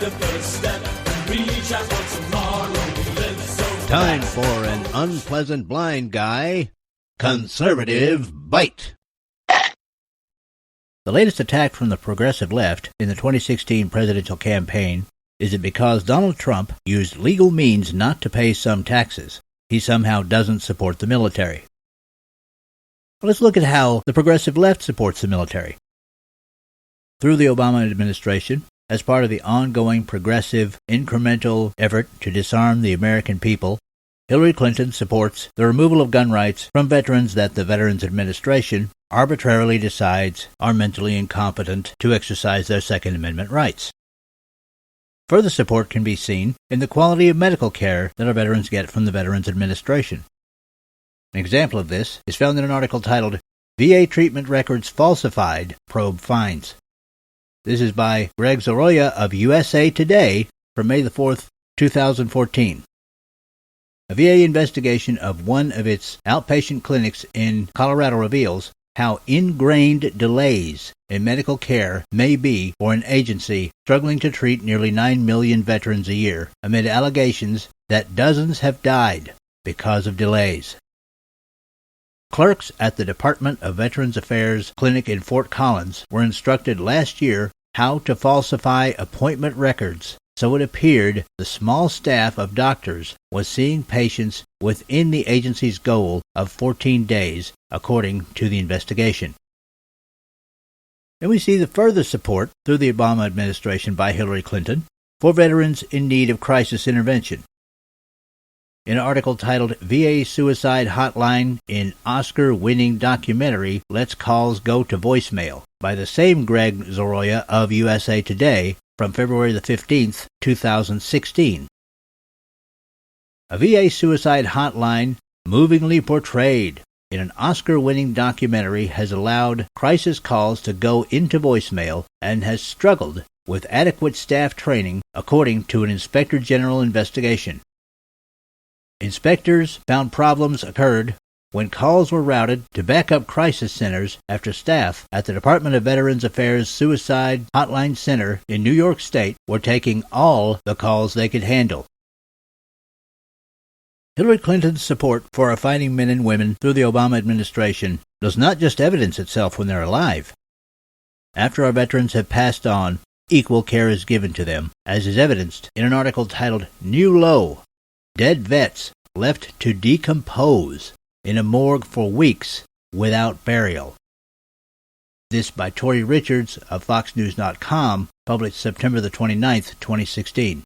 the first step and reach out for tomorrow. We live so Time for an unpleasant blind guy, conservative Byte. The latest attack from the progressive left in the 2016 presidential campaign is that because Donald Trump used legal means not to pay some taxes, he somehow doesn't support the military. Well, let's look at how the progressive left supports the military. Through the Obama administration, as part of the ongoing progressive, incremental effort to disarm the American people, Hillary Clinton supports the removal of gun rights from veterans that the Veterans Administration arbitrarily decides are mentally incompetent to exercise their Second Amendment rights. Further support can be seen in the quality of medical care that our veterans get from the Veterans Administration. An example of this is found in an article titled, VA Treatment Records Falsified, Probe Finds. This is by Greg Zoroya of USA Today from May the 4th, 2014. A VA investigation of one of its outpatient clinics in Colorado reveals how ingrained delays in medical care may be for an agency struggling to treat nearly 9 million veterans a year amid allegations that dozens have died because of delays. Clerks at the Department of Veterans Affairs clinic in Fort Collins were instructed last year how to falsify appointment records, so it appeared the small staff of doctors was seeing patients within the agency's goal of 14 days, according to the investigation. And we see the further support through the Obama administration by Hillary Clinton for veterans in need of crisis intervention. In an article titled VA Suicide Hotline in Oscar-Winning Documentary Let's Calls Go to Voicemail by the same Greg Zoroya of USA Today from February the 15th, 2016. A VA suicide hotline movingly portrayed in an Oscar-winning documentary has allowed crisis calls to go into voicemail and has struggled with adequate staff training, according to an Inspector General investigation. Inspectors found problems occurred when calls were routed to backup crisis centers after staff at the Department of Veterans Affairs Suicide Hotline Center in New York State were taking all the calls they could handle. Hillary Clinton's support for our fighting men and women through the Obama administration does not just evidence itself when they're alive. After our veterans have passed on, equal care is given to them, as is evidenced in an article titled New Low, Dead Vets Left to Decompose in a Morgue for Weeks Without Burial. This by Tori Richards of FoxNews.com, published September the 29th, 2016.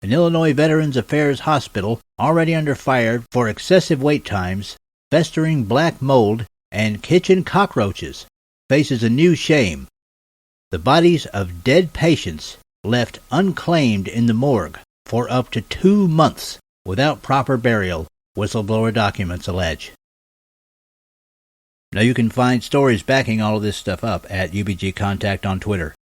An Illinois Veterans Affairs hospital, already under fire for excessive wait times, festering black mold, and kitchen cockroaches, faces a new shame. The bodies of dead patients left unclaimed in the morgue for up to 2 months without proper burial, whistleblower documents allege. Now you can find stories backing all of this stuff up at UBG Contact on Twitter.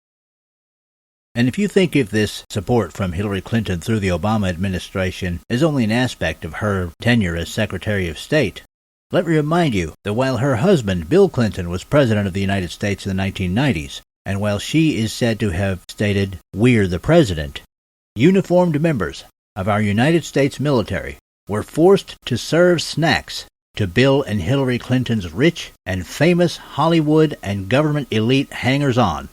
And if you think of this support from Hillary Clinton through the Obama administration is only an aspect of her tenure as Secretary of State, let me remind you that while her husband, Bill Clinton, was President of the United States in the 1990s, and while she is said to have stated, "We're the President," uniformed members of our United States military were forced to serve snacks to Bill and Hillary Clinton's rich and famous Hollywood and government elite hangers-on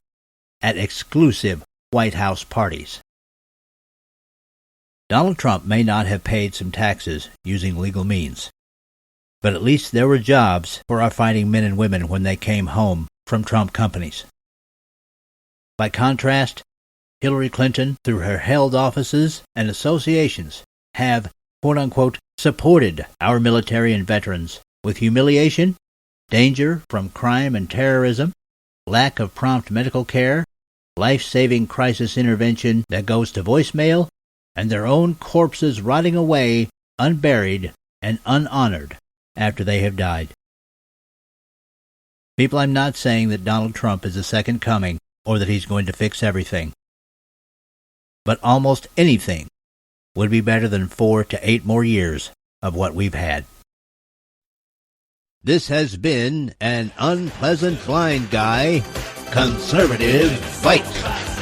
at exclusive White House parties. Donald Trump may not have paid some taxes using legal means, but at least there were jobs for our fighting men and women when they came home from Trump companies. By contrast, Hillary Clinton, through her held offices and associations, have, quote-unquote, supported our military and veterans with humiliation, danger from crime and terrorism, lack of prompt medical care, life-saving crisis intervention that goes to voicemail, and their own corpses rotting away unburied and unhonored after they have died. People, I'm not saying that Donald Trump is the second coming or that he's going to fix everything. But almost anything would be better than 4 to 8 more years of what we've had. This has been an unpleasant blind guy, conservative Byte.